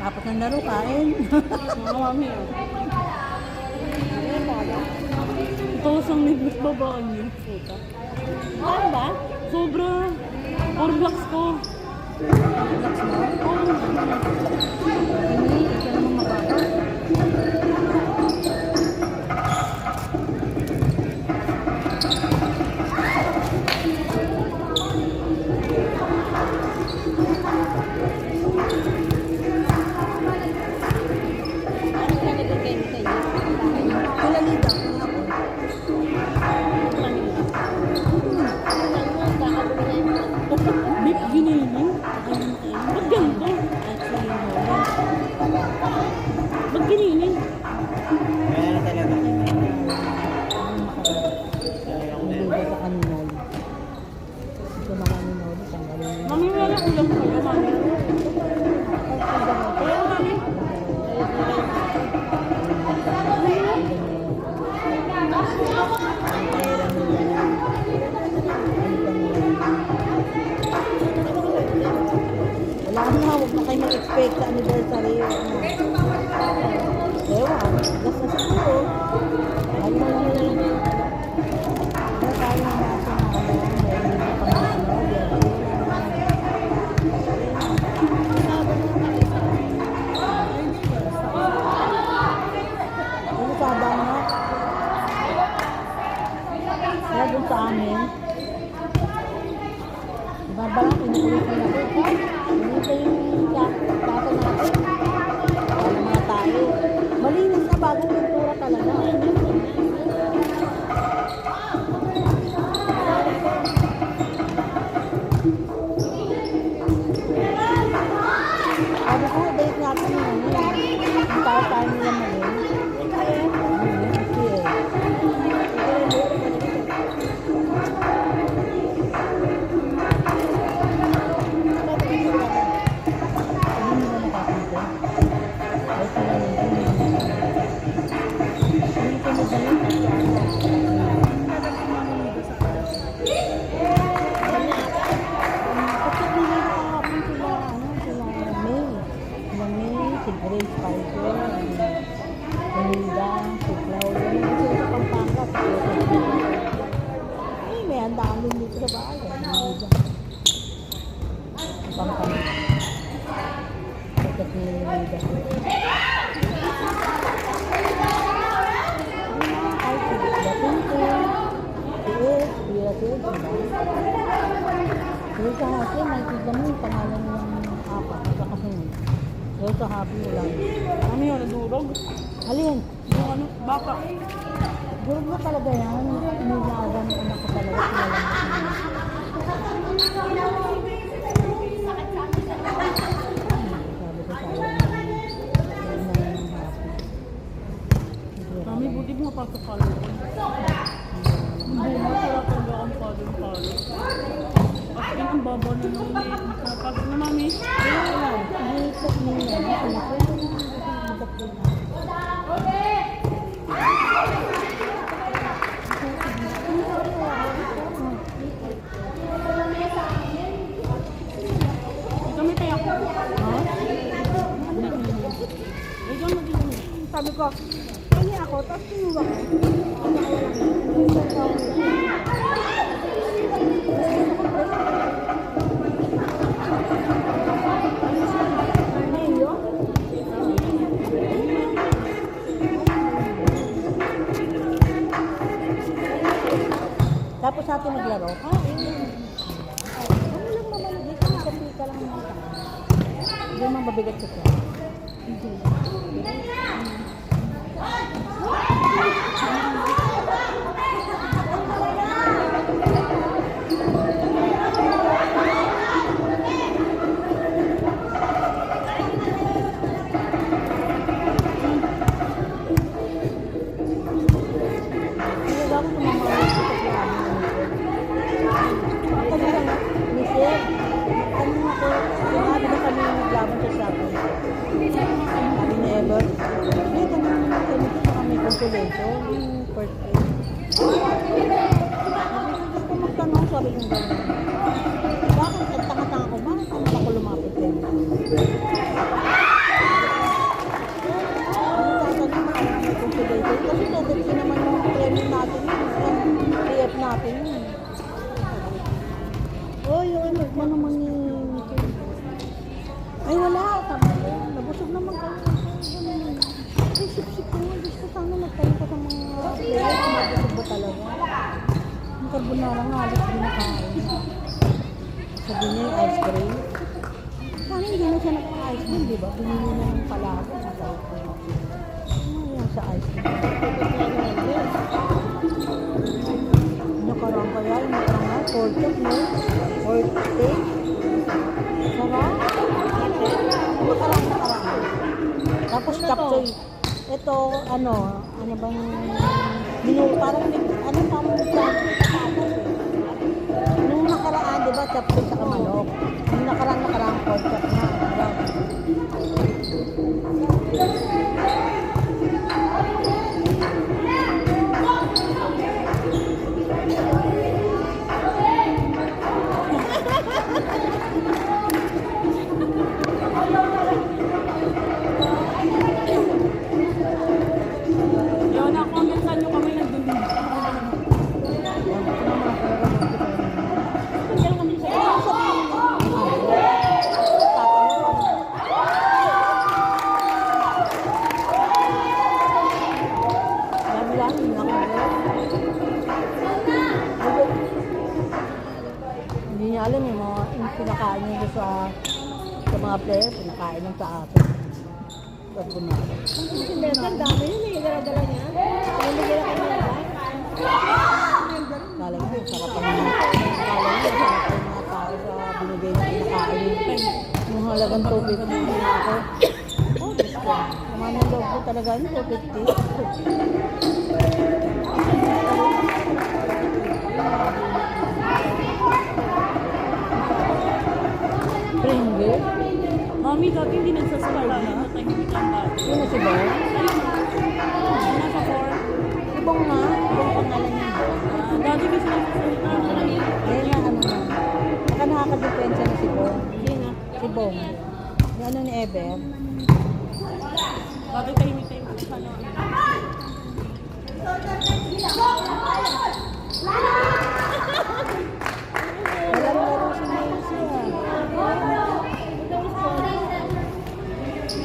Tapos ng laro, kain. Mga mami. Ito isang nibus babaan yun. Puta. Ano ba? Sobra. Orlax ko. Relax mo? Hindi, ikaw naman mababa. Kulalita. Beef giniling? Ba't ganito? Ba't giniling? Kaya na talaga. Nilibay sa kaninol. Ito na kaninol. Tanggalin mo. Mami, wala ko lang kayo, mami. Wala ko, mami. Wala na, huwag na kayo mag-expect sa anniversary. Ewan, gas na siguro. Ayaw mo lang yun. Ano tayo na nasa na ano, meron dito pa mga ano, ano sabang na? Kaya dun sa amin, babalang inuulit na natin. Inuulit yung plato natin. Wala mga tayo. Malinis na bagong pintura talaga. Sabi ko, date natin yung ano. Yung tayo nila mali. Si Grace Spicer, Linda, si Claudia, nandito sa Pampanga. Ay, may handaan din dito sa bahay. Linda. Pampanga. Pagkat ni Linda. Ay, si Latinto, si Ed, si Ratil, si sa Hasin, nakikita mo yung pangalan ng apat. Sa kasunod. Pero sa happy lang. Mami, wala durog. Alin? Yung ano, baka. Durog na talaga yan. Nilagan ko na ko talaga. Sabi ko sa Mami, buti mo pasok ka lang. Hindi mo, wala talaga akong palo-palo. At yun ang baba na nung napasok na, mami. Ito may kaya ko. Ito mag-iwan. Sabi ko, kanya ako, tapos tinuwa ko. Tapos natin maglaro. Ano lang mamalagay ka, kasi ka lang mga tao. Hindi mang mabigat ka siya. Hindi. Sabi ni Ever, may tanong naman kami sa may konsulento, yung first no? Sabi ko gano'n. Bakit? Ang tanga-tanga ko. Bakit naman ako lumapit kayo? Kasi tendency naman yung premium natin yun. Yung PF natin yun. Oh, yung ano naman yung... Ay, wala. Tama yun. Nabusog naman kayo. Ay, sip-sip ko nga. Gusto sana nagtayo ko sa mga players. Nabusog ba talaga? Yung carbonara nga, halos di nakain. Sabi niya yung ice cream. Sana hindi na siya nagpa-ice cream, di ba? Binili na ng palago. Masarap ko. Yan sa ice cream. Nakarang kaya, yung nakarang pork chop, no? Pork steak. Sarap. Nakarang. Tapos chapsoy. Ito, ano bang menu, parang patatas eh. Nung nakaraan, di ba, chapsoy sa manok. Nung nakarang pork chop na. Yun, na-comment saan nyo kami nandun din. Hindi niya alam yung pinakain niya sa mga players, pinakain lang sa atin. Carbonara. Kasi meron, dami yun eh. Dala-dala niya. Pinamigay na kami na. Kala niya, sarap ang mga sarap ang mga tao sa binigay na pinakain. Yung halagang 250 na ako. Oh, Diyos ko. Naman ng loob ko talaga yun, 250. Pringle? Mami, dati hindi nagsasalita. Natahimik ang bata. Yun na si Bo? Nasa 4. Ibong nga, ibong pangalan niya. Dati kasi nagsasalita. Ayun na, ano na. Baka nakakadepensa na si Bong. Sino? Si Bong. Yung ano ni Eber. Dati tahimik-tahimik sa ano. Walang laro si Nancy ah.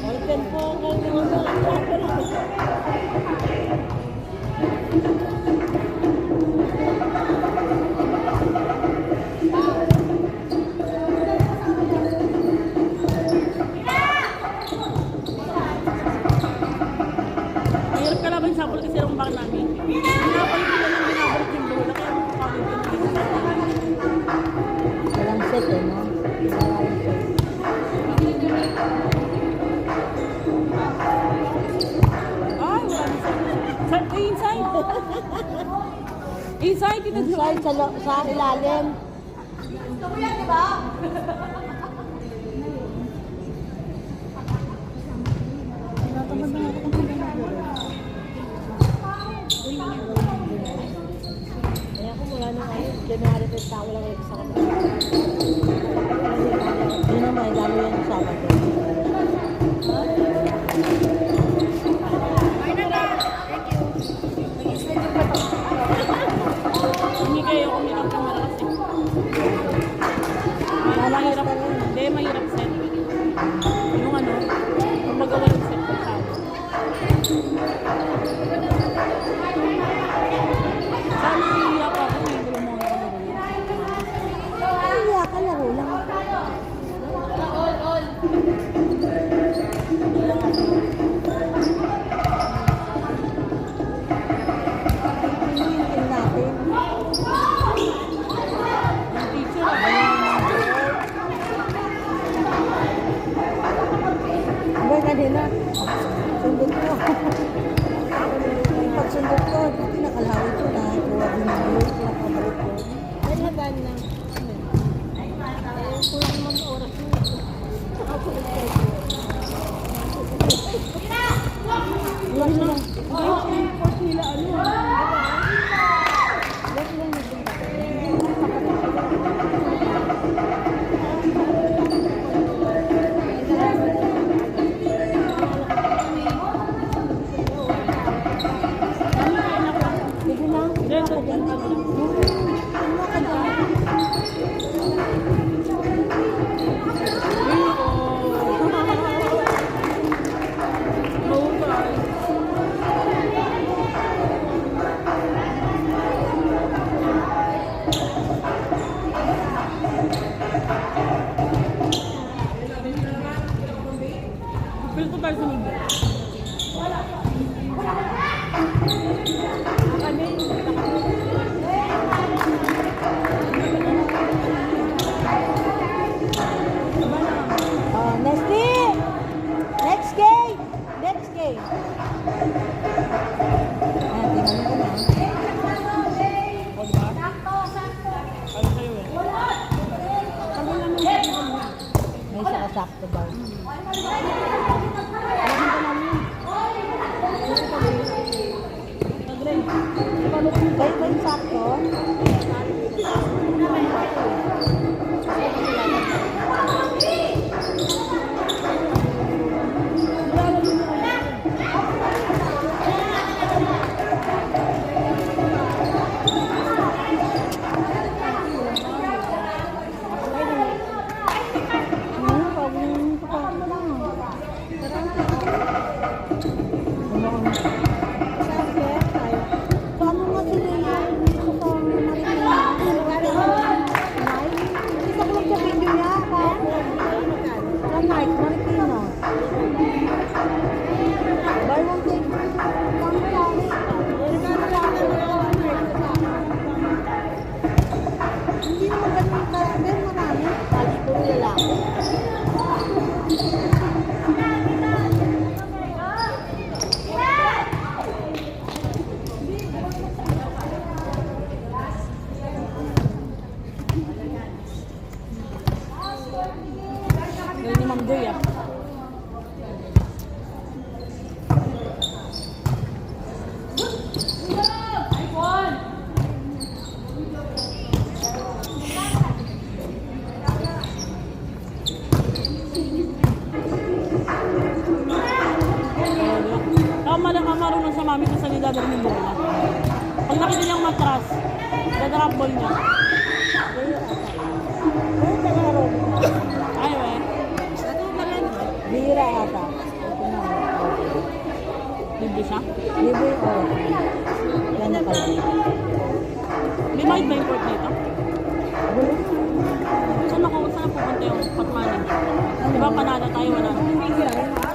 Open po kayo ng mga Mahirap ka laban sa apple kasi yung bang namin. Binapalit ko lang binabalik yung bola. Kaya ako kapagod yung Walang set eh, no? Walang set. Ay, wala na sa... Inside! Inside, ito Inside sa ilalim. Tinatamad na ako kung Kaya kung wala na kayo, January 5 tao lang kayo sa kanila. yun naman, lalo yan sa Sabado. Hindi kayo umilang kamera kasi. Mahirap. Hindi, mahirap set. Yung ano, yung magawa ng set ko sa sana iiyak ako kung hindi mo mga kalaro. Ay, ka laro lang. sakto daw. Kaya ba yung sakto? Hindi naman ganun karami, marami. Pali po lalaki. Galing ni Ma'am Joy ah. Marunong sa mami kung saan niya dadalhin yung bola. Pag nakita niyang matras, dadrop ball niya. Ay, we. Bira ata. Libre siya? Libre o. Yan na pala. May mahit ba yung court nito? Saan napupunta yung patmanin? Di ba panalo tayo? Wala.